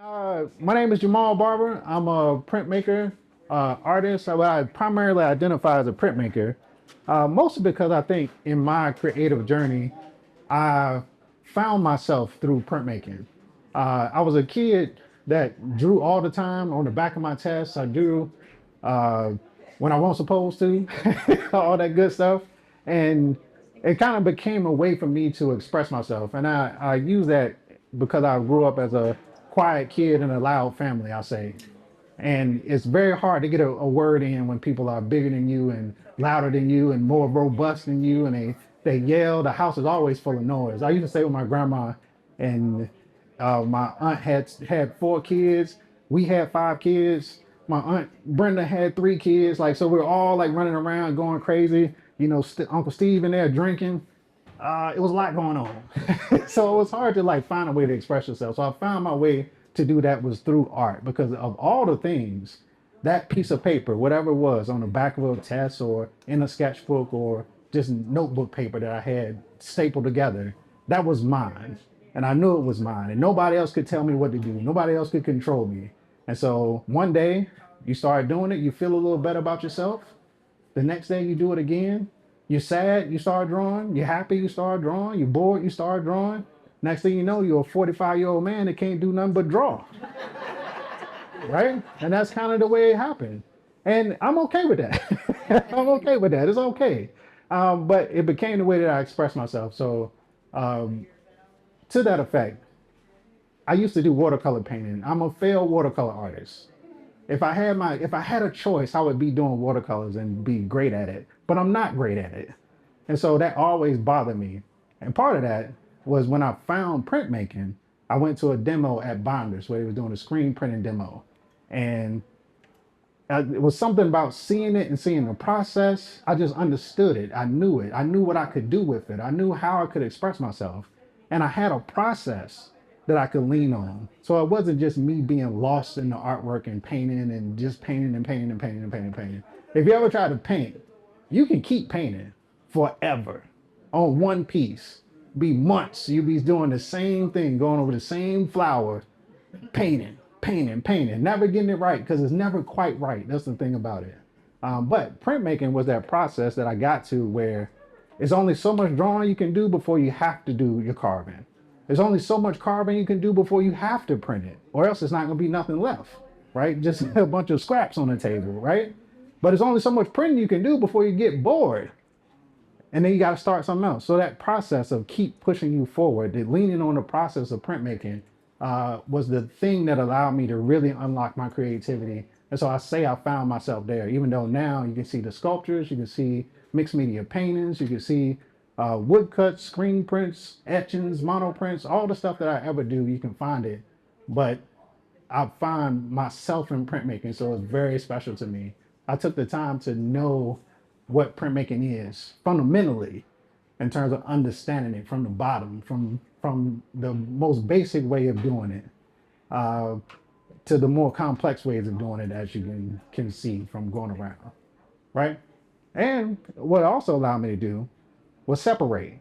My name is Jamaal Barber. I'm a printmaker, artist. I primarily identify as a printmaker, mostly because I think in my creative journey, I found myself through printmaking. I was a kid that drew all the time on the back of my tests. I drew uh, when I wasn't supposed to, all that good stuff. And it kind of became a way for me to express myself. And I use that because I grew up as a quiet kid in a loud family, I say. And it's very hard to get a word in when people are bigger than you and louder than you and more robust than you. And they yell. The house is always full of noise. I used to stay with my grandma, and my aunt had 4 kids. We had 5 kids. My aunt Brenda had 3 kids. Like, so we're all like running around going crazy. You know, Uncle Steve in there drinking. It was a lot going on. So it was hard to like find a way to express yourself. So I found my way to do that was through art, because of all the things, that piece of paper, whatever it was on the back of a test or in a sketchbook or just notebook paper that I had stapled together, that was mine. And I knew it was mine, and nobody else could tell me what to do. Nobody else could control me. And so one day you start doing it, you feel a little better about yourself. The next day you do it again. You're sad, you start drawing. You're happy, you start drawing. You're bored, you start drawing. Next thing you know, you're a 45-year-old man that can't do nothing but draw, right? And that's kind of the way it happened. And I'm okay with that. I'm okay with that. It's okay. But it became the way that I expressed myself. So um, to that effect, I used to do watercolor painting. I'm a failed watercolor artist. If I had a choice, I would be doing watercolors and be great at it, but I'm not great at it. And so that always bothered me. And part of that was when I found printmaking, I went to a demo at Bonders where they were doing a screen printing demo. And it was something about seeing it and seeing the process. I just understood it. I knew it. I knew what I could do with it. I knew how I could express myself. And I had a process that I could lean on. So it wasn't just me being lost in the artwork and painting and just painting and painting and painting and painting and painting. If you ever try to paint, you can keep painting forever on one piece. Be months. You be doing the same thing, going over the same flower, painting, painting, painting, never getting it right because it's never quite right. That's the thing about it. But printmaking was that process that I got to where it's only so much drawing you can do before you have to do your carving. There's only so much carving you can do before you have to print it, or else it's not going to be nothing left, right? Just a bunch of scraps on the table, right? But there's only so much printing you can do before you get bored, and then you got to start something else. So that process of keep pushing you forward, the leaning on the process of printmaking, was the thing that allowed me to really unlock my creativity. And so I say I found myself there, even though now you can see the sculptures, you can see mixed media paintings, you can see woodcuts, screen prints, etchings, monoprints, all the stuff that I ever do, you can find it. But I find myself in printmaking, so it's very special to me. I took the time to know what printmaking is fundamentally in terms of understanding it from the bottom, from the most basic way of doing it uh, to the more complex ways of doing it, as you can see from going around, right? And what it also allowed me to do was separate.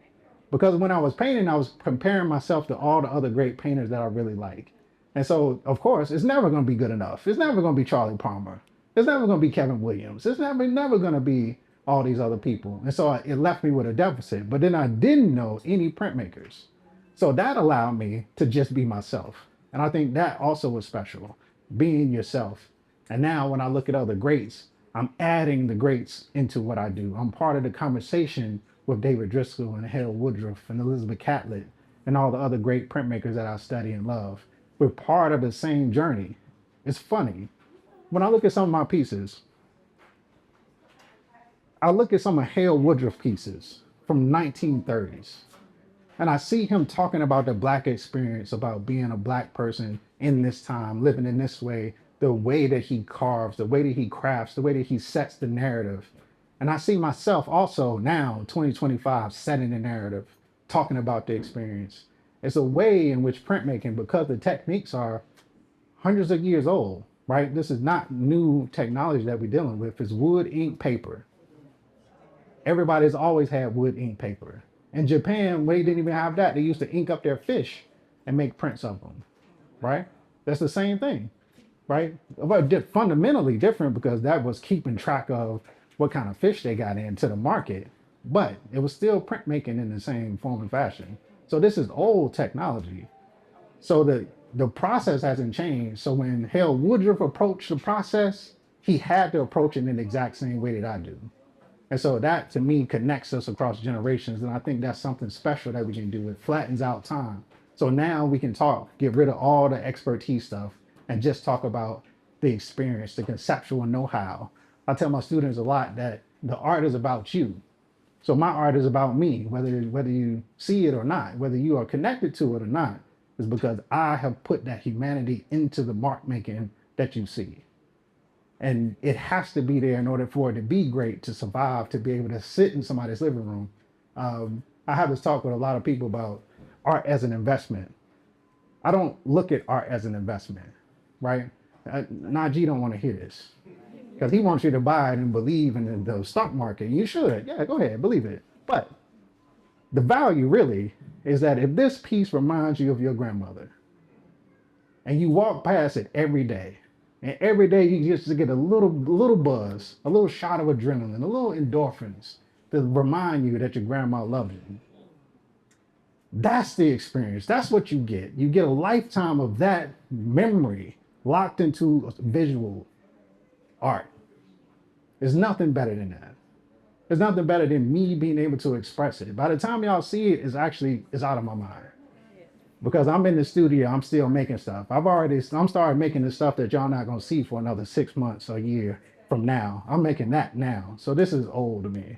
Because when I was painting, I was comparing myself to all the other great painters that I really like. And so, of course, it's never going to be good enough. It's never going to be Charlie Palmer. It's never going to be Kevin Williams. It's never going to be all these other people. And so it left me with a deficit. But then I didn't know any printmakers. So that allowed me to just be myself. And I think that also was special, being yourself. And now when I look at other greats, I'm adding the greats into what I do. I'm part of the conversation with David Driscoll and Harold Woodruff and Elizabeth Catlett and all the other great printmakers that I study and love. We're part of the same journey. It's funny. When I look at some of my pieces, I look at some of Harold Woodruff pieces from 1930s, and I see him talking about the Black experience, about being a Black person in this time, living in this way, the way that he carves, the way that he crafts, the way that he sets the narrative. And I see myself also now, 2025, setting the narrative, talking about the experience. It's a way in which printmaking, because the techniques are hundreds of years old, right? This is not new technology that we're dealing with. It's wood, ink, paper. Everybody's always had wood, ink, paper. In Japan, they didn't even have that. They used to ink up their fish and make prints of them, right? That's the same thing, right? But fundamentally different because that was keeping track of what kind of fish they got into the market, but it was still printmaking in the same form and fashion. So this is old technology. So the process hasn't changed. So when Hale Woodruff approached the process, he had to approach it in the exact same way that I do. And so that to me connects us across generations. And I think that's something special that we can do. It flattens out time. So now we can talk, get rid of all the expertise stuff and just talk about the experience, the conceptual know-how. I tell my students a lot that the art is about you. So my art is about me, whether you see it or not, whether you are connected to it or not, is because I have put that humanity into the mark making that you see. And it has to be there in order for it to be great, to survive, to be able to sit in somebody's living room. I have this talk with a lot of people about art as an investment. I don't look at art as an investment, right? Najee don't want to hear this because he wants you to buy it and believe in the stock market. You should, yeah, go ahead, believe it. But the value really is that if this piece reminds you of your grandmother and you walk past it every day, and every day you just get a little buzz, a little shot of adrenaline, a little endorphins to remind you that your grandma loved you. That's the experience. That's what you get. You get a lifetime of that memory locked into visual art. There's nothing better than that. There's nothing better than me being able to express it. By the time y'all see it, it's out of my mind. Because I'm in the studio, I'm still making stuff. I'm started making the stuff that y'all not gonna see for another 6 months or a year from now. I'm making that now. So this is old to me,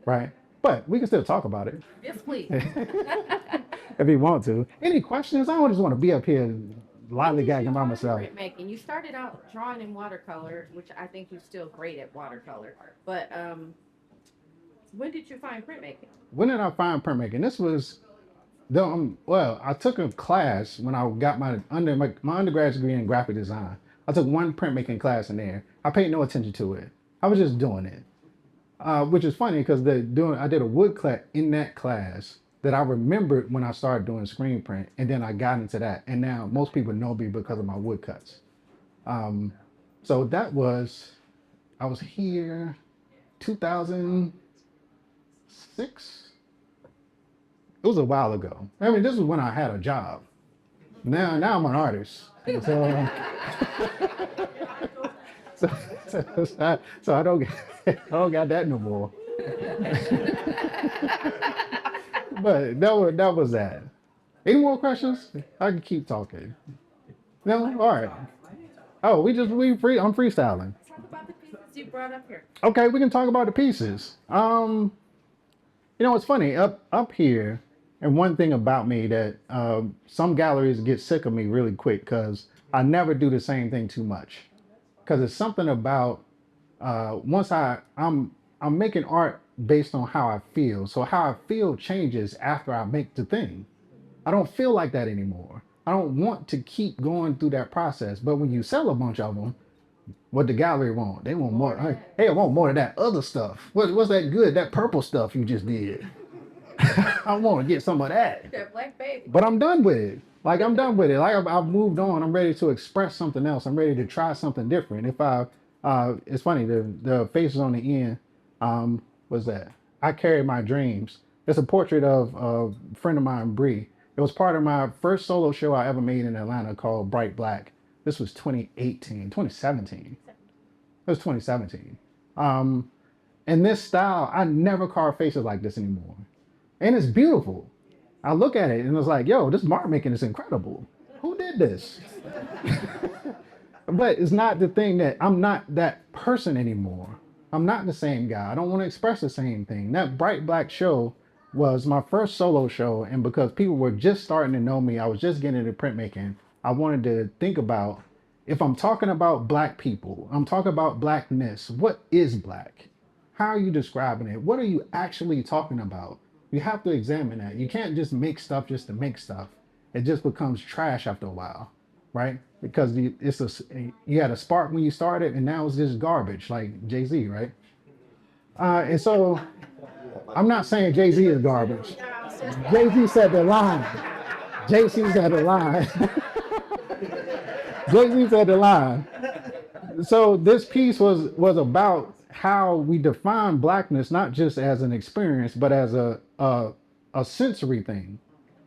right? But we can still talk about it. Yes, please. If you want to. Any questions? I don't just want to be up here lollygagging by myself. Printmaking. You started out drawing in watercolor, which I think you're still great at watercolor. But when did you find printmaking? When did I find printmaking? This was well, I took a class when I got my undergraduate degree in graphic design. I took one printmaking class in there. I paid no attention to it. I was just doing it, which is funny because I did a woodcut in that class that I remembered when I started doing screen print, and then I got into that. And now most people know me because of my woodcuts. So I was here 2006. It was a while ago. I mean, this was when I had a job. Now I'm an artist. So, so I don't got that no more. But that was that. Any more questions? I can keep talking. No, all right. Oh, I'm freestyling. Talk about the pieces you brought up here. Okay, we can talk about the pieces. It's funny up here. And one thing about me that some galleries get sick of me really quick because I never do the same thing too much. Because it's something about once I'm making art based on how I feel. So how I feel changes after I make the thing. I don't feel like that anymore. I don't want to keep going through that process. But when you sell a bunch of them, what the gallery want? They want more. Hey, I want more of that other stuff. What's that good? That purple stuff you just did. I want to get some of that. That black baby. But I'm done with it. Like I'm done with it. Like I've moved on. I'm ready to express something else. I'm ready to try something different. It's funny. The faces on the end. Was that? I carry my dreams. It's a portrait of a friend of mine, Bree. It was part of my first solo show I ever made in Atlanta called Bright Black. This was 2017. It was 2017. And this style, I never carve faces like this anymore. And it's beautiful. I look at it and it's like, yo, this mark making is incredible. Who did this? But it's not the thing that I'm not that person anymore. I'm not the same guy. I don't want to express the same thing. That Bright Black show was my first solo show. And because people were just starting to know me, I was just getting into printmaking. I wanted to think about, if I'm talking about black people, I'm talking about blackness, what is black? How are you describing it? What are you actually talking about? You have to examine that. You can't just make stuff just to make stuff. It just becomes trash after a while, right? Because you had a spark when you started, and now it's just garbage, like Jay-Z, right? And so, I'm not saying Jay-Z is garbage. Jay-Z said the line. Jay-Z said the line. Jay-Z said the line. So this piece was about how we define blackness not just as an experience, but as a sensory thing,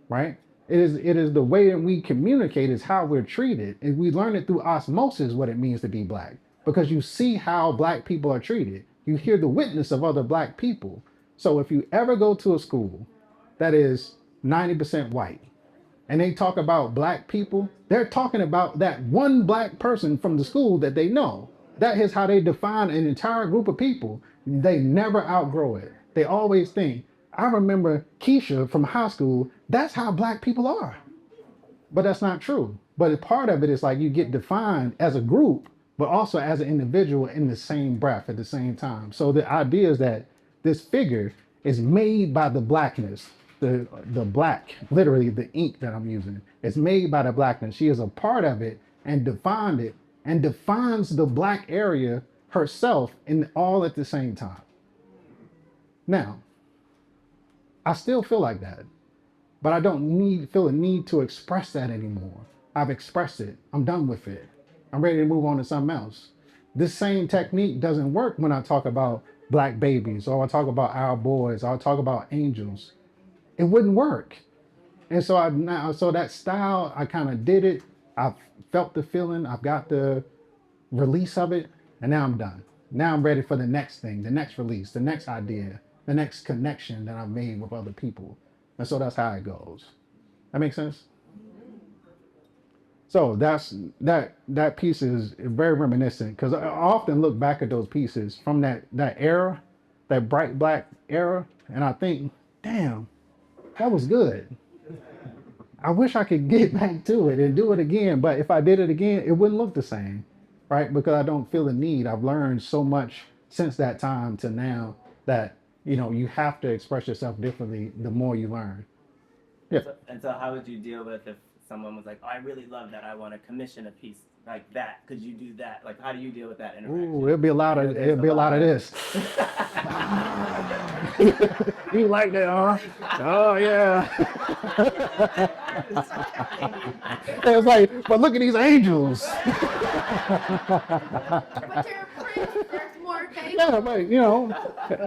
right? It is the way that we communicate is how we're treated, and we learn it through osmosis what it means to be black because you see how black people are treated. You hear the witness of other black people. So if you ever go to a school that is 90% white and they talk about black people, they're talking about that one black person from the school that they know. That is how they define an entire group of people. They never outgrow it. They always think, I remember Keisha from high school, that's how black people are. But that's not true. But part of it is like you get defined as a group, but also as an individual in the same breath at the same time. So the idea is that this figure is made by the blackness, the black, literally the ink that I'm using. It's made by the blackness. She is a part of it and defined it and defines the black area herself in all at the same time. Now, I still feel like that. But I don't feel a need to express that anymore. I've expressed it. I'm done with it. I'm ready to move on to something else. This same technique doesn't work when I talk about black babies or I talk about our boys or I talk about angels. It wouldn't work. And so so that style, I kind of did it. I've felt the feeling. I've got the release of it, and now I'm done. Now I'm ready for the next thing, the next release, the next idea, the next connection that I've made with other people. And so that's how it goes. That makes sense? So that piece is very reminiscent because I often look back at those pieces from that era, that bright black era, and I think, damn, that was good. I wish I could get back to it and do it again, but if I did it again, it wouldn't look the same, right? Because I don't feel the need. I've learned so much since that time to now that you have to express yourself differently the more you learn. Yeah. And so how would you deal with if someone was like, "Oh, I really love that. I want to commission a piece like that. Could you do that?" Like, how do you deal with that interaction? Ooh, it'll be a lot of this. You like that, huh? Oh yeah. It was like, but look at these angels. But they're Prince, there's more pages. Yeah,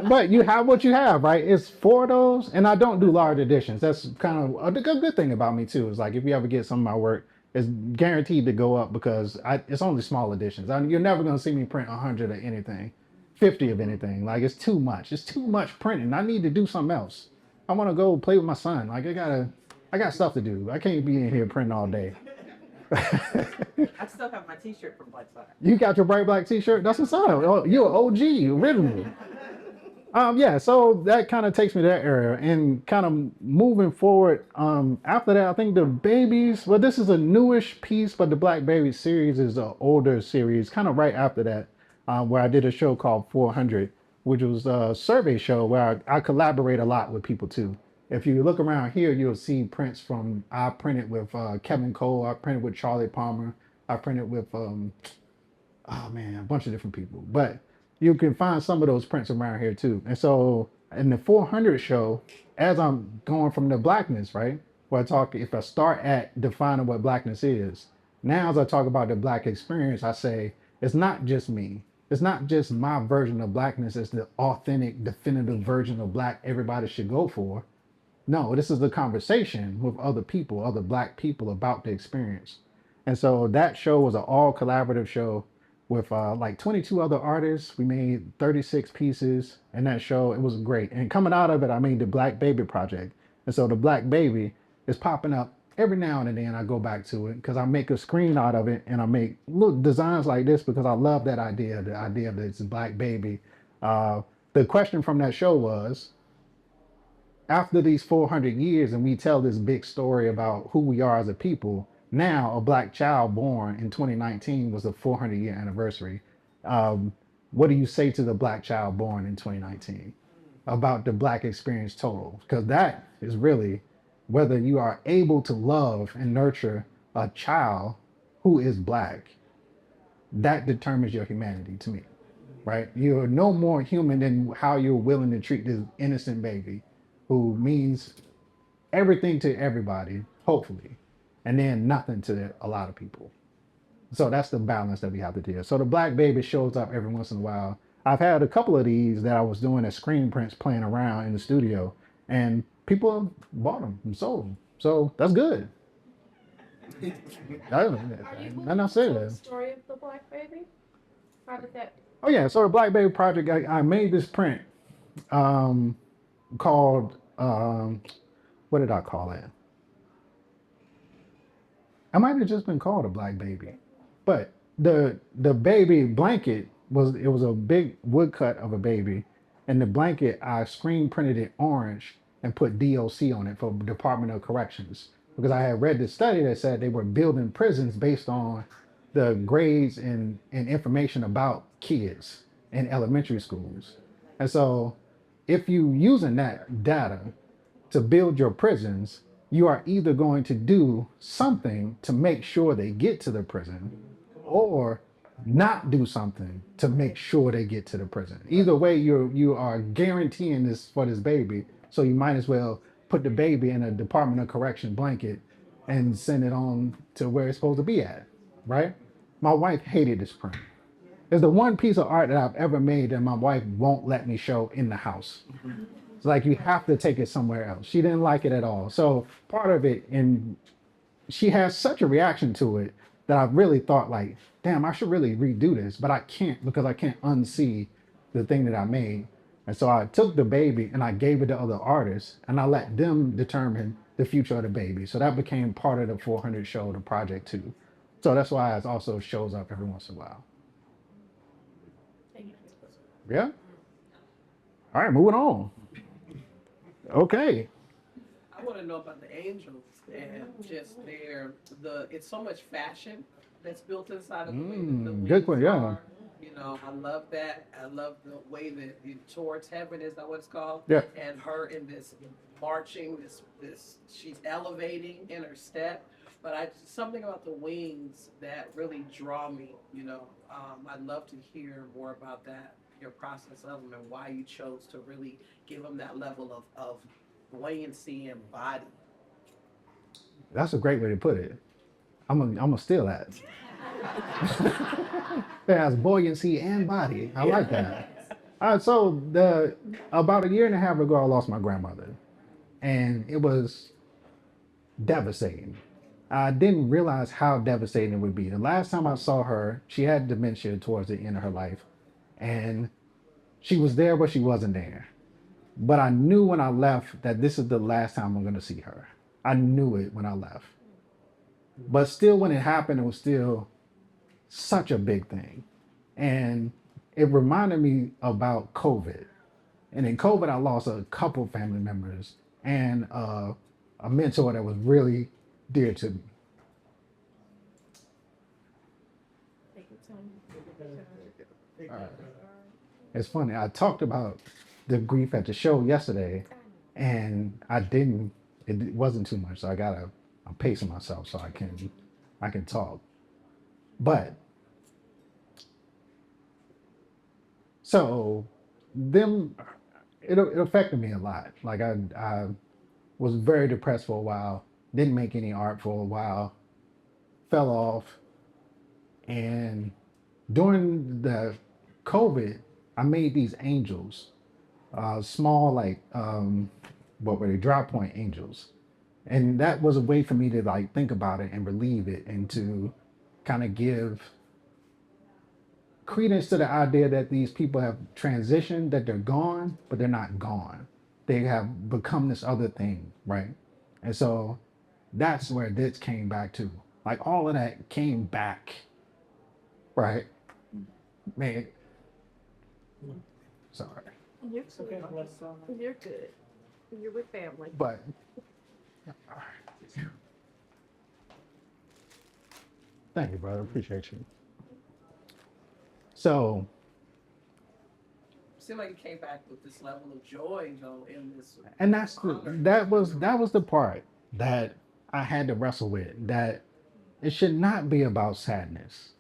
but you have what you have, right? It's four of those, and I don't do large editions. That's kind of a good thing about me too. Is like if you ever get some of my work, it's guaranteed to go up because it's only small editions. You're never gonna see me print 100 of anything, 50 of anything. Like it's too much. It's too much printing. I need to do something else. I want to go play with my son. Like I got stuff to do. I can't be in here printing all day. I still have my T-shirt from Black Star. You got your bright black T-shirt. That's what's up. Oh, you're an OG, original. Yeah. So that kind of takes me to that area, and kind of moving forward. After that, I think the babies. Well, this is a newish piece, but the Black Baby series is an older series. Kind of right after that, where I did a show called 400, which was a survey show where I collaborate a lot with people too. If you look around here, you'll see prints from I printed with Kevin Cole. I printed with Charlie Palmer. I printed with oh man, a bunch of different people. But you can find some of those prints around here too. And so in the 400 show, as I'm going from the blackness, right? Where if I start at defining what blackness is, now as I talk about the black experience, I say it's not just me. It's not just my version of blackness. It's the authentic, definitive version of black everybody should go for. No, this is the conversation with other people, other black people about the experience. And so that show was an all collaborative show with like 22 other artists. We made 36 pieces in that show. It was great. And coming out of it, I made the Black Baby project. And so the Black Baby is popping up every now and then. I go back to it because I make a screen out of it and I make little designs like this because I love that idea, the idea of this Black Baby. The question from that show was, after these 400 years and we tell this big story about who we are as a people, now a black child born in 2019 was the 400-year anniversary. What do you say to the black child born in 2019 about the black experience total? Because that is really whether you are able to love and nurture a child who is black. That determines your humanity to me, right? You're no more human than how you're willing to treat this innocent baby who means everything to everybody, hopefully, and then nothing to a lot of people. So that's the balance that we have to do. So the black baby shows up every once in a while. I've had a couple of these that I was doing as screen prints playing around in the studio, and people bought them and sold them. So that's good. I, Are you and willing I to say tell the that. story of the black baby? How did that? Oh yeah, so the Black Baby project, I made this print um, called what did I call it? I might have just been called a Black Baby, but the baby blanket was a big woodcut of a baby, and the blanket I screen printed it orange and put DOC on it for Department of Corrections because I had read this study that said they were building prisons based on the grades and information about kids in elementary schools, and so if you using that data to build your prisons, you are either going to do something to make sure they get to the prison or not do something to make sure they get to the prison. Either way, you are guaranteeing this for this baby. So you might as well put the baby in a Department of Correction blanket and send it on to where it's supposed to be at, right? My wife hated this print. It's the one piece of art that I've ever made that my wife won't let me show in the house. It's like you have to take it somewhere else. She didn't like it at all. So part of it, and she has such a reaction to it that I really thought like, damn, I should really redo this, but I can't because I can't unsee the thing that I made. And so I took the baby and I gave it to other artists and I let them determine the future of the baby. So that became part of the 400 show, the project too. So that's why it also shows up every once in a while. Yeah. All right, moving on. Okay. I want to know about the angels and just it's so much fashion that's built inside of the way that the Good wings one, yeah. are. You know, I love that. I love the way that Towards Heaven, is that what it's called? Yeah. And her in this marching, she's elevating in her step. But something about the wings that really draw me, you know. I'd love to hear more about that, your process of them and why you chose to really give them that level of buoyancy and body. That's a great way to put it. I'm gonna steal that. It has buoyancy and body. I like that. So about a year and a half ago, I lost my grandmother, and it was devastating. I didn't realize how devastating it would be. The last time I saw her, she had dementia towards the end of her life, and she was there, but she wasn't there. But I knew when I left that this is the last time I'm going to see her. I knew it when I left. But still, when it happened, it was still such a big thing. And it reminded me about COVID. And in COVID, I lost a couple family members and a mentor that was really dear to me. All right. It's funny. I talked about the grief at the show yesterday, and I didn't. It wasn't too much, so I'm pacing myself so I can talk. But so them, it affected me a lot. Like I was very depressed for a while. Didn't make any art for a while. Fell off, and during the COVID, I made these angels, small like what were they, drop point angels, and that was a way for me to like think about it and relieve it and to kind of give credence to the idea that these people have transitioned, that they're gone, but they're not gone. They have become this other thing, right? And so that's where this came back to. Like all of that came back, right? Man, sorry. You're good. You're good. You're with family. But thank you, brother. Appreciate you. So Seemed like it came back with this level of joy, though, in this. and honor. that was the part that I had to wrestle with. That it should not be about sadness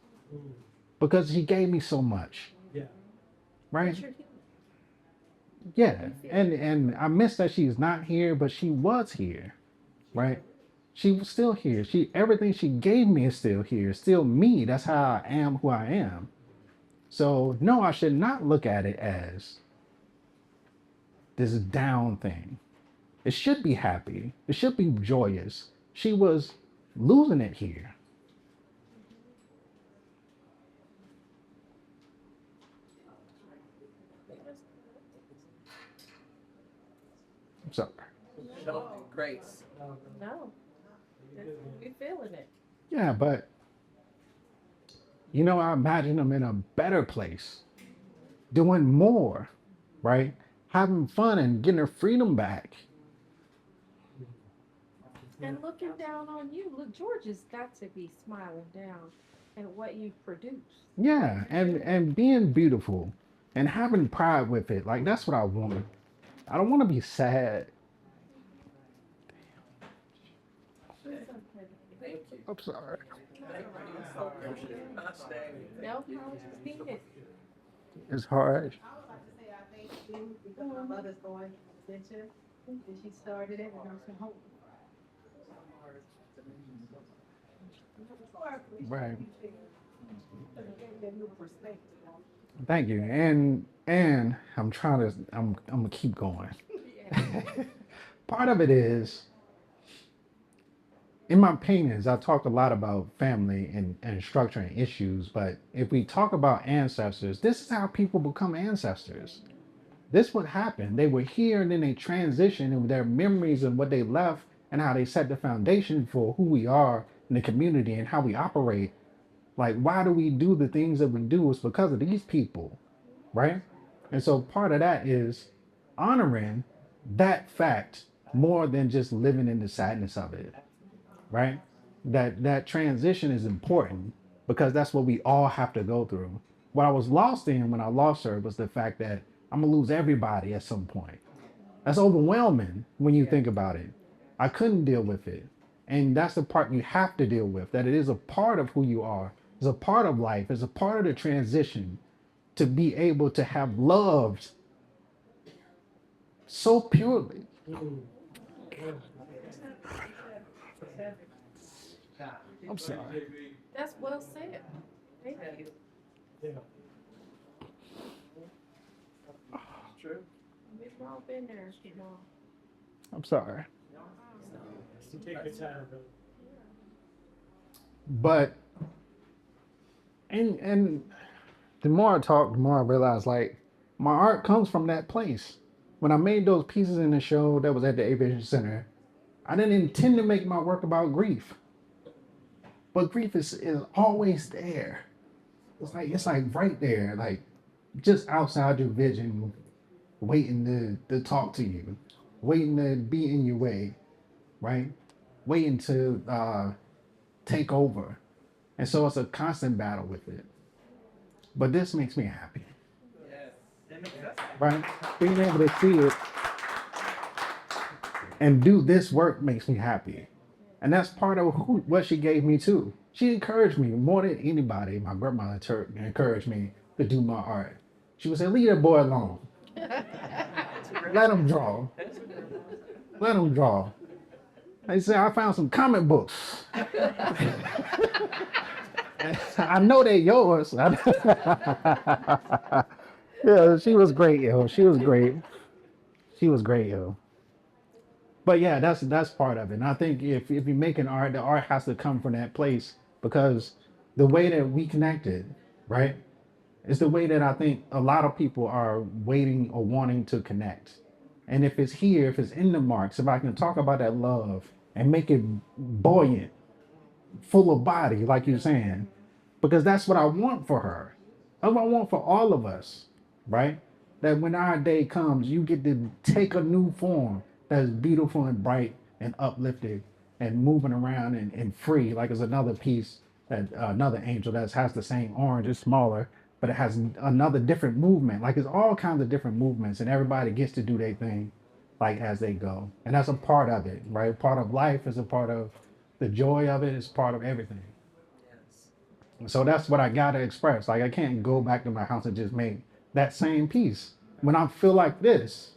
because he gave me so much, Yeah. right? But you're human. Yeah, and I miss that she's not here, but she was here, right? She was still here. Everything she gave me is still here. Still me. That's how I am who I am. So no, I should not look at it as this down thing. It should be happy. It should be joyous. She was losing it here. I'm sorry. No, grace. No, we feeling it. Yeah, but I imagine them in a better place, doing more, right? Having fun and getting her freedom back. And looking down on you, look, George has got to be smiling down at what you produce. Yeah, and being beautiful and having pride with it. Like that's what I want. I don't want to be sad. Thank you. I'm sorry. Thank you so much. No, how is it? It's hard. I would like to say I thank you because my mother's going dementia and she started it in nursing home. Right. Give you perspective. Thank you. And I'm gonna keep going. Part of it is in my paintings, I talked a lot about family and structure and issues, but if we talk about ancestors, this is how people become ancestors. This would happen. They were here and then they transitioned and their memories and what they left and how they set the foundation for who we are in the community and how we operate. Like, why do we do the things that we do? It's because of these people, right? And so part of that is honoring that fact more than just living in the sadness of it, right? That transition is important because that's what we all have to go through. What I was lost in when I lost her was the fact that I'm gonna lose everybody at some point. That's overwhelming when you think about it. I couldn't deal with it. And that's the part you have to deal with, that it is a part of who you are. It's a part of life. It's a part of the transition to be able to have loved so purely. I'm sorry. That's well said. Thank you. True. We've all been there, Jamal. I'm sorry. Take your time, bro. But and the more I talk, the more I realize like my art comes from that place. When I made those pieces in the show that was at the Aviation Center, I didn't intend to make my work about grief. But grief is always there. It's like right there, like just outside your vision, waiting to talk to you, waiting to be in your way, right? Waiting to take over. And so it's a constant battle with it. But this makes me happy, Yes. right? Being able to see it and do this work makes me happy. And that's part of what she gave me too. She encouraged me more than anybody. My grandmother encouraged me to do my art. She would say, leave that boy alone. Let him draw. Let him draw. They said, I found some comic books. I know they're yours. Yeah, she was great, yo. She was great. She was great, yo. But yeah, that's part of it. And I think if you're making art, the art has to come from that place because the way that we connected, right, is the way that I think a lot of people are waiting or wanting to connect. And if it's here, if it's in the marks, if I can talk about that love and make it buoyant, full of body, like you're saying, because that's what I want for her. That's what I want for all of us, right? That when our day comes, you get to take a new form that's beautiful and bright and uplifted and moving around and free. Like there's another piece that another angel that has the same orange, it's smaller, but it has another different movement. Like it's all kinds of different movements and everybody gets to do their thing like as they go. And that's a part of it, right? Part of life is a part of the joy of it, is part of everything. Yes. So that's what I gotta express. Like I can't go back to my house and just make that same piece. When I feel like this,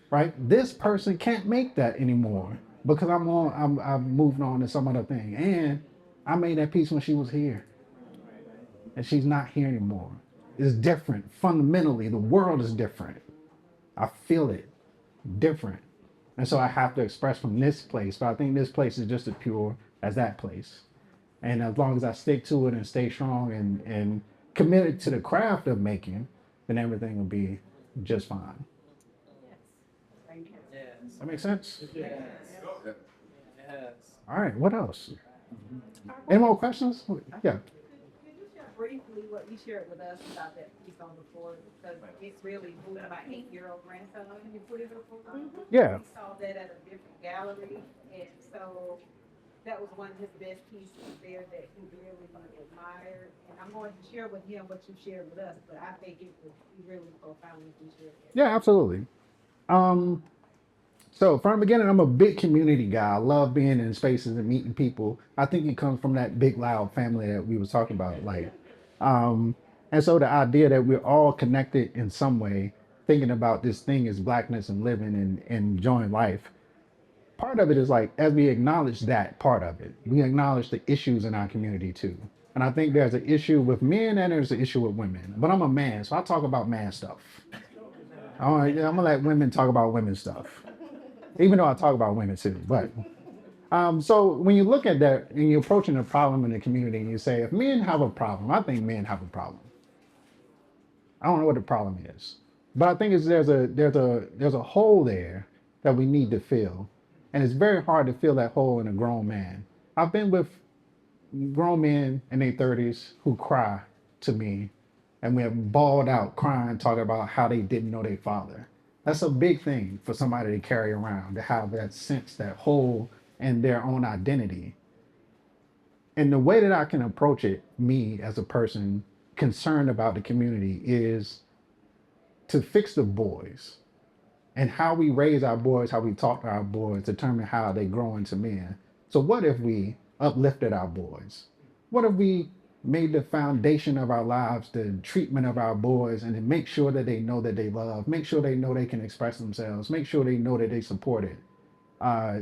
right? This person can't make that anymore. because I've moved on to some other thing. And I made that piece when she was here, and she's not here anymore. It's different. Fundamentally, the world is different. I feel it different. And so I have to express from this place. But I think this place is just as pure as that place. And as long as I stick to it and stay strong and committed to the craft of making, then everything will be just fine. Yes. That makes sense? Yes. Yeah. Yes. All right, what else? Any more questions? Yeah. Could you share briefly what you shared with us about that piece on the floor? Because it's really moved my 8-year-old grandson. Can you put it up for me? Yeah. We saw that at a different gallery, and so that was one of his best pieces there that he really admired. And I'm going to share with him what you shared with us, but I think it would be really profound if you shared it. Yeah, absolutely. So from the beginning, I'm a big community guy. I love being in spaces and meeting people. I think it comes from that big loud family that we was talking about. And so the idea that we're all connected in some way, thinking about this thing as blackness and living and enjoying life. Part of it is like, as we acknowledge that part of it, we acknowledge the issues in our community too. And I think there's an issue with men and there's an issue with women. But I'm a man, so I talk about man stuff. I'm gonna let women talk about women stuff, even though I talk about women too. But so when you look at that and you're approaching a problem in the community and you say, if men have a problem, I think men have a problem. I don't know what the problem is, but I think there's a hole there that we need to fill, and it's very hard to fill that hole in a grown man. I've been with grown men in their 30s who cry to me, and we have bawled out crying, talking about how they didn't know their father. That's a big thing for somebody to carry around, to have that sense, that hole in their own identity. And the way that I can approach it, me as a person concerned about the community, is to fix the boys. And how we raise our boys, how we talk to our boys, determine how they grow into men. So what if we uplifted our boys? What if we made the foundation of our lives the treatment of our boys, and to make sure that they know that they love, make sure they know they can express themselves, make sure they know that they support it.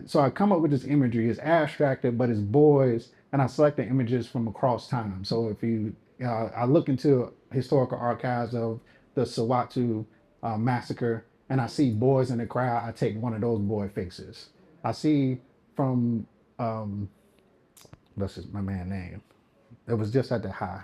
So I come up with this imagery. It's abstracted, but it's boys, and I select the images from across time. So if you, I look into historical archives of the Sawatu massacre, and I see boys in the crowd, I take one of those boy faces. I see from, this is my man's name. It was just at the high.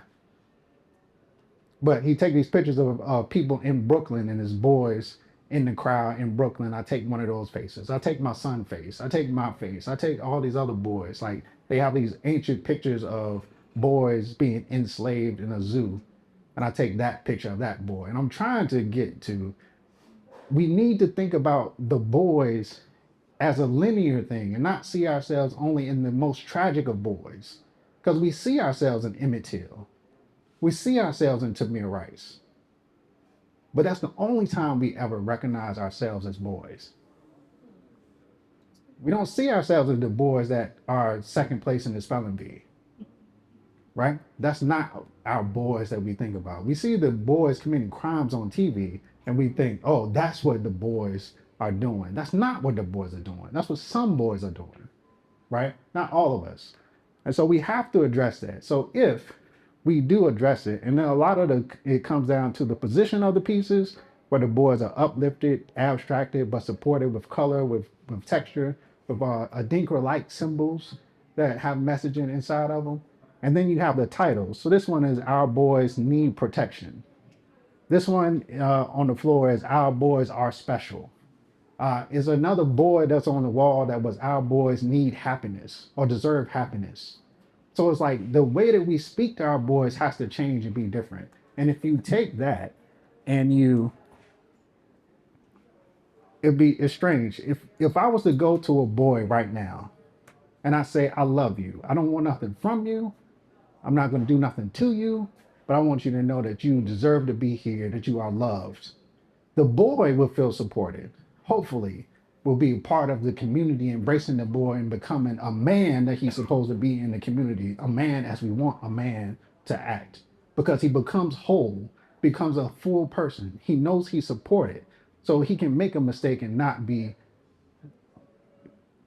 But he take these pictures of people in Brooklyn and his boys in the crowd in Brooklyn. I take one of those faces. I take my son face. I take my face. I take all these other boys. Like, they have these ancient pictures of boys being enslaved in a zoo. And I take that picture of that boy. And I'm trying to get to, we need to think about the boys as a linear thing and not see ourselves only in the most tragic of boys. Because we see ourselves in Emmett Till. We see ourselves in Tamir Rice. But that's the only time we ever recognize ourselves as boys. We don't see ourselves as the boys that are second place in the spelling bee. Right? That's not our boys that we think about. We see the boys committing crimes on TV and we think, oh, that's what the boys are doing. That's not what the boys are doing. That's what some boys are doing. Right? Not all of us. And so we have to address that. So if we do address it, and then a lot of it comes down to the position of the pieces, where the boys are uplifted, abstracted, but supported with color, with texture, with Adinkra-like symbols that have messaging inside of them. And then you have the titles. So this one is Our Boys Need Protection. This one on the floor is Our Boys Are Special. Is another board that's on the wall that was Our Boys Need Happiness or Deserve Happiness. So it's like the way that we speak to our boys has to change and be different. And if you take that and it's strange. If I was to go to a boy right now and I say, I love you, I don't want nothing from you, I'm not going to do nothing to you, but I want you to know that you deserve to be here, that you are loved. The boy will feel supported. Hopefully, will be part of the community, embracing the boy and becoming a man that he's supposed to be in the community, a man as we want a man to act, because he becomes whole, becomes a full person. He knows he's supported, so he can make a mistake and not be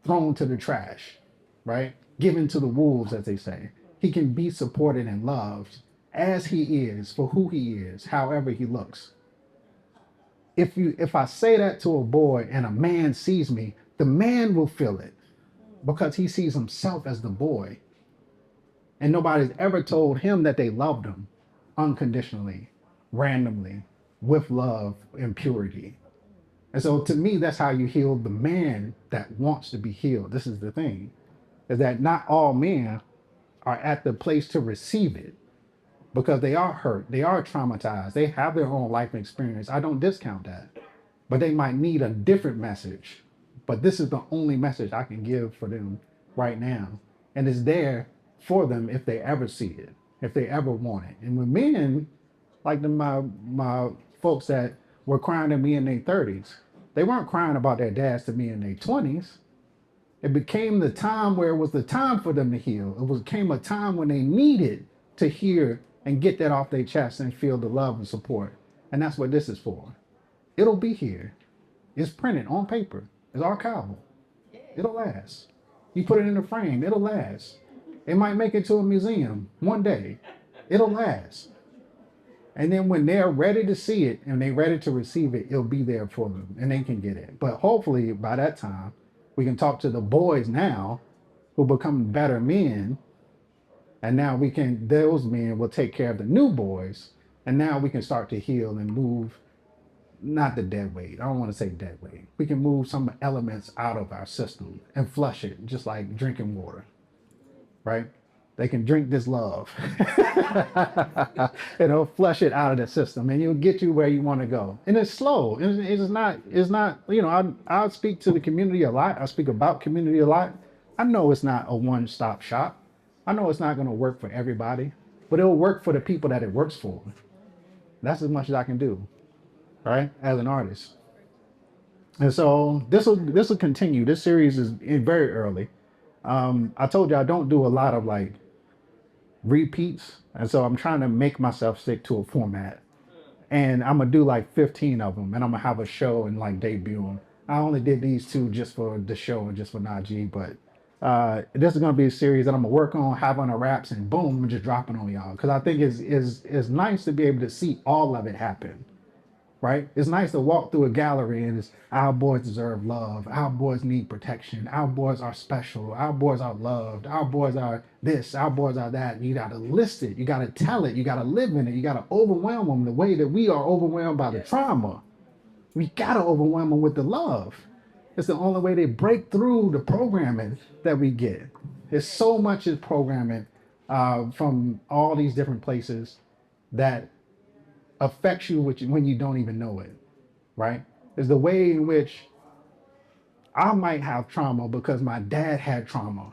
thrown to the trash, right? Given to the wolves, as they say. He can be supported and loved as he is, for who he is, however he looks. If I say that to a boy and a man sees me, the man will feel it because he sees himself as the boy. And nobody's ever told him that they loved him unconditionally, randomly, with love and purity. And so to me, that's how you heal the man that wants to be healed. This is the thing, is that not all men are at the place to receive it because they are hurt, they are traumatized, they have their own life experience. I don't discount that. But they might need a different message. But this is the only message I can give for them right now. And it's there for them if they ever see it, if they ever want it. And with men, like my folks that were crying to me in their 30s, they weren't crying about their dads to me in their 20s. It became the time where it was the time for them to heal. Became a time when they needed to hear and get that off their chest and feel the love and support. And that's what this is for. It'll be here. It's printed on paper. It's archival. It'll last. You put it in a frame, it'll last. It might make it to a museum one day. It'll last. And then when they're ready to see it and they're ready to receive it, it'll be there for them and they can get it. But hopefully by that time, we can talk to the boys now who become better men. And now those men will take care of the new boys. And now we can start to heal and move, not the dead weight. I don't want to say dead weight. We can move some elements out of our system and flush it, just like drinking water, right? They can drink this love. It'll flush it out of the system and it'll get you where you want to go. And it's slow. It's not, I speak to the community a lot. I speak about community a lot. I know it's not a one-stop shop. I know it's not going to work for everybody, but it'll work for the people that it works for. That's as much as I can do, right? As an artist. And so this will continue. This series is very early. I told you I don't do a lot of like repeats, and so I'm trying to make myself stick to a format. And I'm gonna do like 15 of them, and I'm gonna have a show and like debut them. I only did these two just for the show and just for Najee, but this is gonna be a series that I'm gonna work on, have on the wraps, and boom, I'm just dropping on y'all because I think it's nice to be able to see all of it happen. Right? It's nice to walk through a gallery and it's our boys deserve love. Our boys need protection. Our boys are special. Our boys are loved. Our boys are this. Our boys are that. You got to list it. You got to tell it. You got to live in it. You got to overwhelm them the way that we are overwhelmed by the trauma. We got to overwhelm them with the love. It's the only way they break through the programming that we get. There's so much is programming from all these different places that affects you when you don't even know it, right? Is the way in which I might have trauma because my dad had trauma.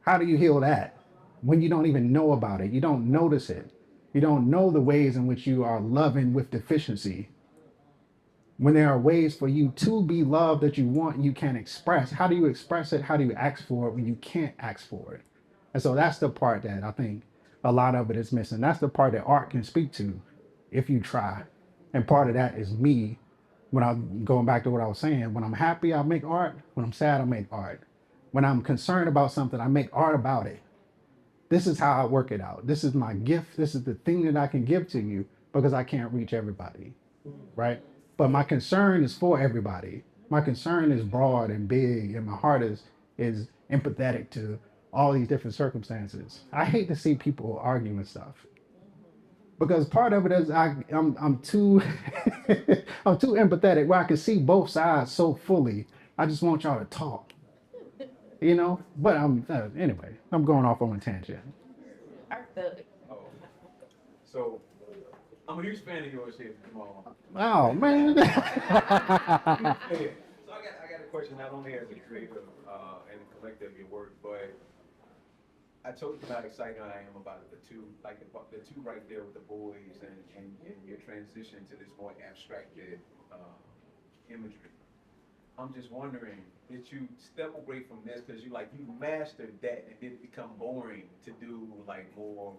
How do you heal that when you don't even know about it? You don't notice it. You don't know the ways in which you are loving with deficiency. When there are ways for you to be loved that you want and you can't express, how do you express it? How do you ask for it when you can't ask for it? And so that's the part that I think a lot of it is missing. That's the part that art can speak to if you try. And part of that is me, when I'm going back to what I was saying, when I'm happy, I make art. When I'm sad, I make art. When I'm concerned about something, I make art about it. This is how I work it out. This is my gift. This is the thing that I can give to you because I can't reach everybody, right? But my concern is for everybody. My concern is broad and big, and my heart is empathetic to all these different circumstances. I hate to see people arguing stuff because part of it is I'm too I'm too empathetic where I can see both sides so fully. I just want y'all to talk, But anyway, I'm going off on a tangent. So, I'm a huge fan of yours here, Jamaal. Oh man. So I got a question not only as a creator and a collector of your work, but I told you how excited I am about the two right there with the boys and your transition to this more abstracted imagery. I'm just wondering, did you step away from this because you mastered that and did it become boring to do like more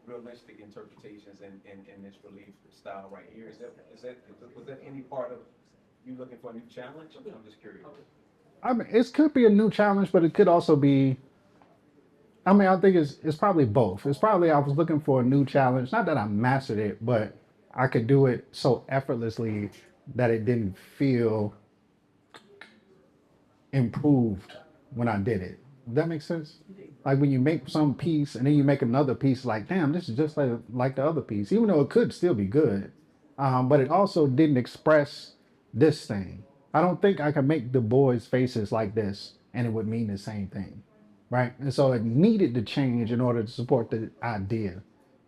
realistic interpretations in this relief style right here? Was that any part of you looking for a new challenge? I'm just curious. I mean, it could be a new challenge, but it could also be. I mean, I think it's probably both. It's probably I was looking for a new challenge. Not that I mastered it, but I could do it so effortlessly that it didn't feel improved when I did it. Does that make sense? Like when you make some piece and then you make another piece, like, damn, this is just like the other piece, even though it could still be good. But it also didn't express this thing. I don't think I could make the boys' faces like this and it would mean the same thing, right? And so it needed to change in order to support the idea.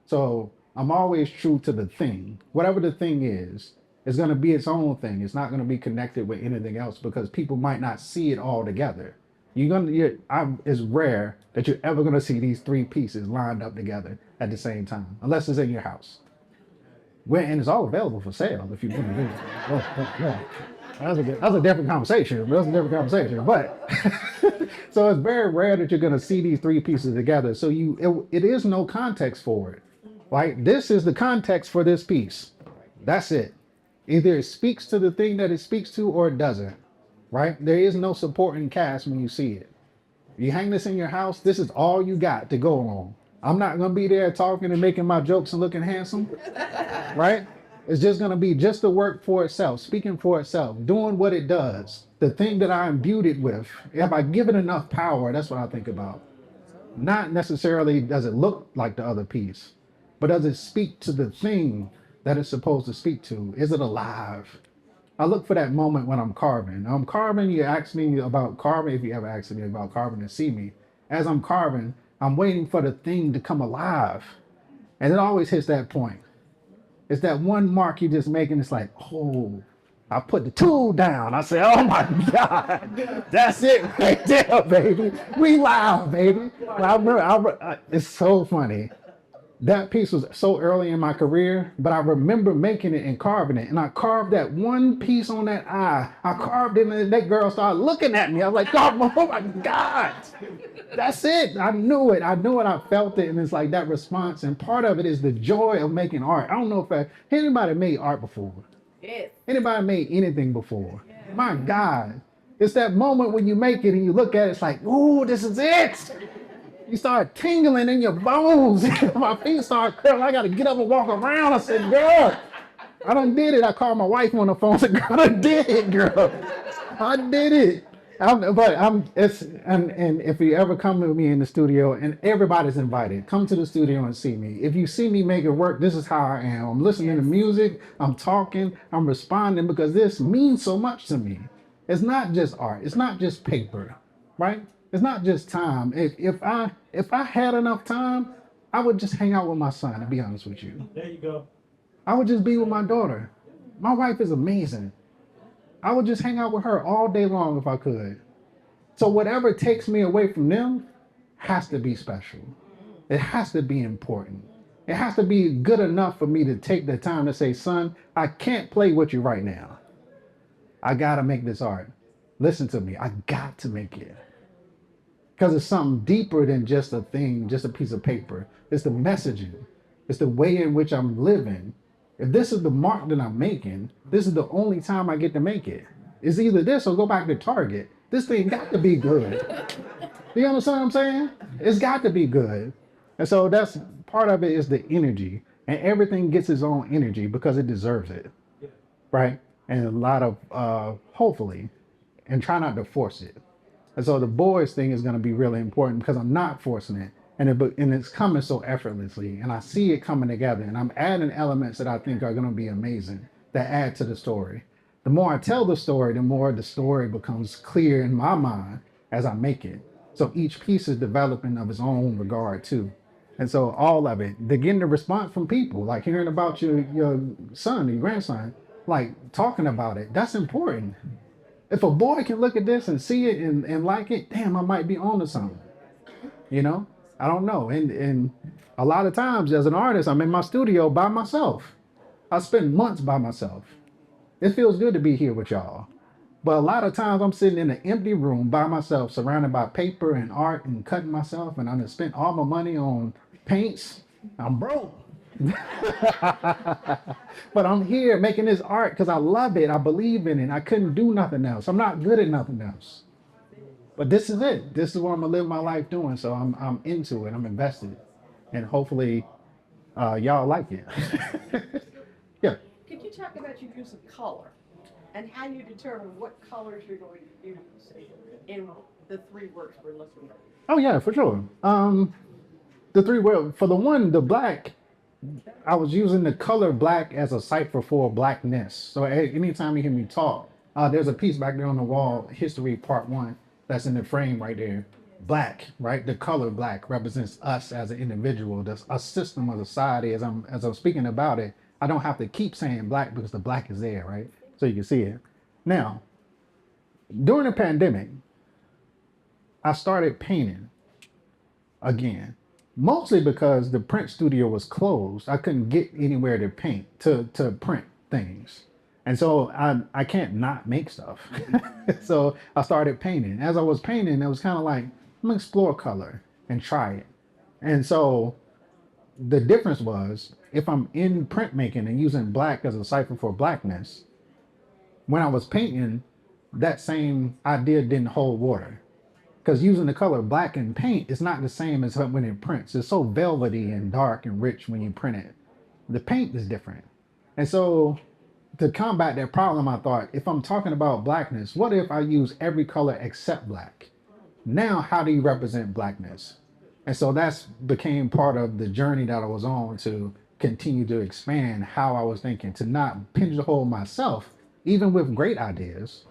So I'm always true to the thing. Whatever the thing is, it's going to be its own thing. It's not going to be connected with anything else because people might not see it all together. It's rare that you're ever going to see these three pieces lined up together at the same time, unless it's in your house. And it's all available for sale if you want to do it. Yeah. That's a different conversation. But so it's very rare that you're going to see these three pieces together. So it is no context for it. Like this is the context for this piece. That's it. Either it speaks to the thing that it speaks to or it doesn't. Right? There is no supporting cast when you see it. You hang this in your house, this is all you got to go on. I'm not going to be there talking and making my jokes and looking handsome. Right? It's just going to be just the work for itself, speaking for itself, doing what it does. The thing that I imbued it with. If I give it enough power, that's what I think about. Not necessarily does it look like the other piece, but does it speak to the thing that it's supposed to speak to? Is it alive? I look for that moment when I'm carving. I'm carving, you ask me about carving, if you ever asked me about carving and see me. As I'm carving, I'm waiting for the thing to come alive. And it always hits that point. It's that one mark you just making. It's like, oh, I put the tool down. I say, oh my God, that's it right there, baby. We live, baby. It's so funny. That piece was so early in my career, but I remember making it and carving it. And I carved that one piece on that eye. I carved it and that girl started looking at me. I was like, oh my God, that's it. I knew it. I felt it. And it's like that response. And part of it is the joy of making art. I don't know if anybody made art before. Yes. Anybody made anything before? Yeah. My God. It's that moment when you make it and you look at it, it's like, ooh, this is it. You start tingling in your bones. My feet start curling. I got to get up and walk around. I said, girl, I done did it. I called my wife on the phone and said, girl, I done did it, girl. I did it. And if you ever come with me in the studio, and everybody's invited, come to the studio and see me. If you see me making work, this is how I am. I'm listening to music. I'm talking. I'm responding because this means so much to me. It's not just art. It's not just paper, right? It's not just time. If I had enough time, I would just hang out with my son, to be honest with you. There you go. I would just be with my daughter. My wife is amazing. I would just hang out with her all day long if I could. So whatever takes me away from them has to be special. It has to be important. It has to be good enough for me to take the time to say, son, I can't play with you right now. I gotta make this art. Listen to me. I got to make it. Because it's something deeper than just a thing, just a piece of paper. It's the messaging. It's the way in which I'm living. If this is the mark that I'm making, this is the only time I get to make it. It's either this or go back to Target. This thing got to be good. You understand what I'm saying? It's got to be good. And so that's part of it is the energy. And everything gets its own energy because it deserves it. Right? And a lot of, hopefully, and try not to force it. And so the boys thing is going to be really important because I'm not forcing it. And it's coming so effortlessly. And I see it coming together. And I'm adding elements that I think are going to be amazing that add to the story. The more I tell the story, the more the story becomes clear in my mind as I make it. So each piece is developing of its own regard too. And so all of it, they're getting the response from people, like hearing about your son, your grandson, like talking about it. That's important. If a boy can look at this and see it and like it, damn, I might be on to something. You know, I don't know. And a lot of times as an artist, I'm in my studio by myself. I spend months by myself. It feels good to be here with y'all. But a lot of times I'm sitting in an empty room by myself, surrounded by paper and art and cutting myself. And I done spent all my money on paints. I'm broke. But I'm here making this art because I love it. I believe in it. I couldn't do nothing else. I'm not good at nothing else. But this is it. This is what I'm gonna live my life doing. So I'm into it. I'm invested, and hopefully y'all like it. Yeah. Could you talk about your use of color and how you determine what colors you're going to use in the three works we're looking at? Oh yeah, for sure. The three, well, for the one, the black, I was using the color black as a cipher for blackness. So anytime you hear me talk, there's a piece back there on the wall, History Part 1, that's in the frame right there. Black, right? The color black represents us as an individual, a system of society. As I'm speaking about it, I don't have to keep saying black because the black is there, right? So you can see it. Now, during the pandemic, I started painting again, mostly because the print studio was closed. I couldn't get anywhere to paint to print things, and so I can't not make stuff. So I started painting. As I was painting, it was kind of like, I'm gonna explore color and try it. And so the difference was, if I'm in printmaking and using black as a cipher for blackness, when I was painting, that same idea didn't hold water. Because using the color black in paint is not the same as when it prints. It's so velvety and dark and rich when you print it. The paint is different. And so to combat that problem, I thought, if I'm talking about blackness, what if I use every color except black? Now, how do you represent blackness? And so that's became part of the journey that I was on to continue to expand how I was thinking, to not pigeonhole myself, even with great ideas,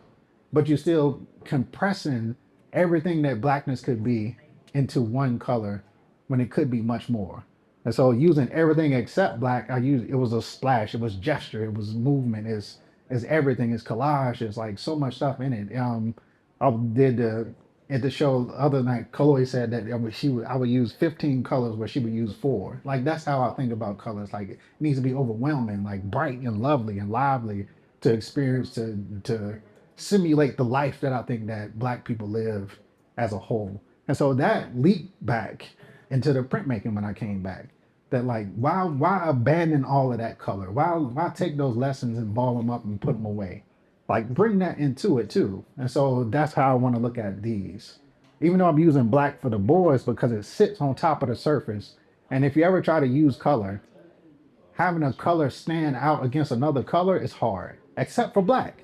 but you're still compressing everything that blackness could be into one color when it could be much more. And so using everything except black, it was a splash, it was gesture, it was movement, it's everything, it's collage, it's like so much stuff in it. I did at the show the other night, Chloe said that I would use 15 colors where she would use 4. Like that's how I think about colors. Like it needs to be overwhelming, like bright and lovely and lively to experience, to simulate the life that I think that black people live as a whole. And so that leaped back into the printmaking when I came back. That like, why abandon all of that color? Why take those lessons and ball them up and put them away? Like bring that into it too. And so that's how I want to look at these. Even though I'm using black for the boards because it sits on top of the surface. And if you ever try to use color, having a color stand out against another color is hard, except for black.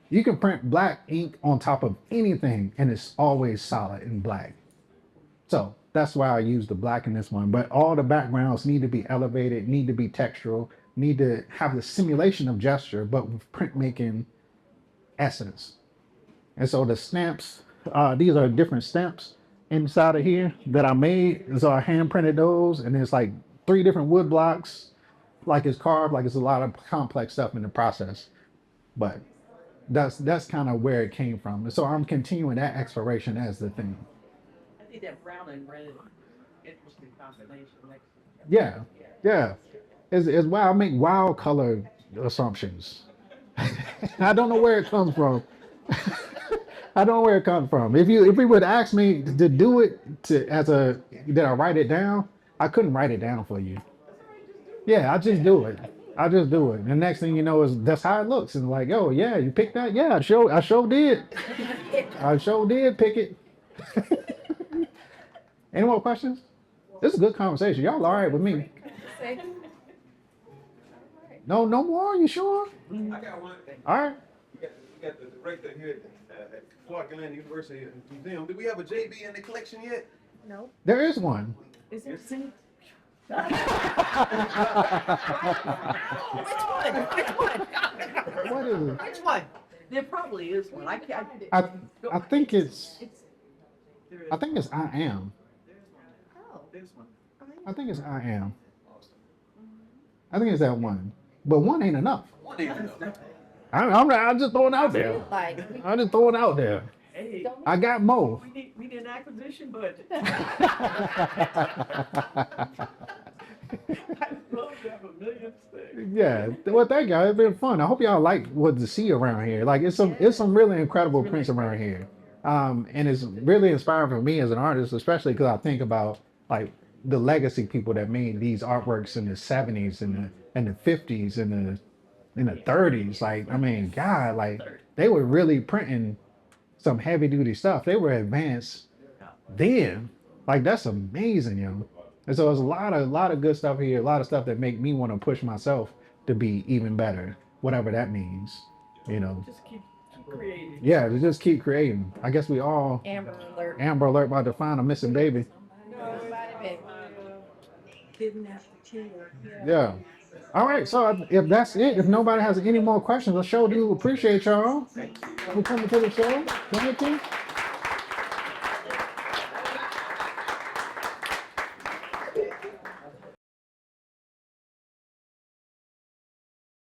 You can print black ink on top of anything and it's always solid in black. So that's why I use the black in this one. But all the backgrounds need to be elevated, need to be textural, need to have the simulation of gesture, but with printmaking essence. And so the stamps, these are different stamps inside of here that I made. So I hand printed those, and it's like 3 different wood blocks, like it's carved, like it's a lot of complex stuff in the process. But that's kind of where it came from. And so I'm continuing that exploration as the thing. I think that brown and red, interesting combination. Yeah, yeah. It's why I make wild color assumptions. I don't know where it comes from. I don't know where it comes from. If we would ask me to do it did I write it down? I couldn't write it down for you. Yeah, I just do it. I just do it. And the next thing you know is that's how it looks. And like, oh yeah, you picked that? Yeah, I sure did. I sure did pick it. Any more questions? This is a good conversation. Y'all all right with me? No more? You sure? I got one. All right. We got the right there here at Clark Atlanta University Museum. Do we have a JB in the collection yet? No. There is one. Is there some? Which one? What is it? Which one? There probably is one. I think it's I am. Oh. There's one. I think it's I am. I think it's that one. But one ain't enough. One ain't enough. I'm just throwing it out there. Like, I'm just throwing it out there. Hey, I got more. we need an acquisition budget. I'd love to have a million things. Yeah. Well, thank y'all. It's been fun. I hope y'all like what to see around here. Like it's some really incredible prints around here. And it's really inspiring for me as an artist, especially because I think about like the legacy people that made these artworks in the 70s and the 50s and the 30s. Like, I mean, God, like they were really printing some heavy duty stuff. They were advanced then. Like that's amazing, yo. And so there's a lot of good stuff here, a lot of stuff that make me want to push myself to be even better, whatever that means, you know. Just keep creating. Yeah, to just keep creating. I guess we all Amber Alert. Amber Alert about to find a missing baby. Kidnap the kid. Yeah. All right. So if that's it, if nobody has any more questions, I sure do appreciate y'all for coming to the show. Thank you.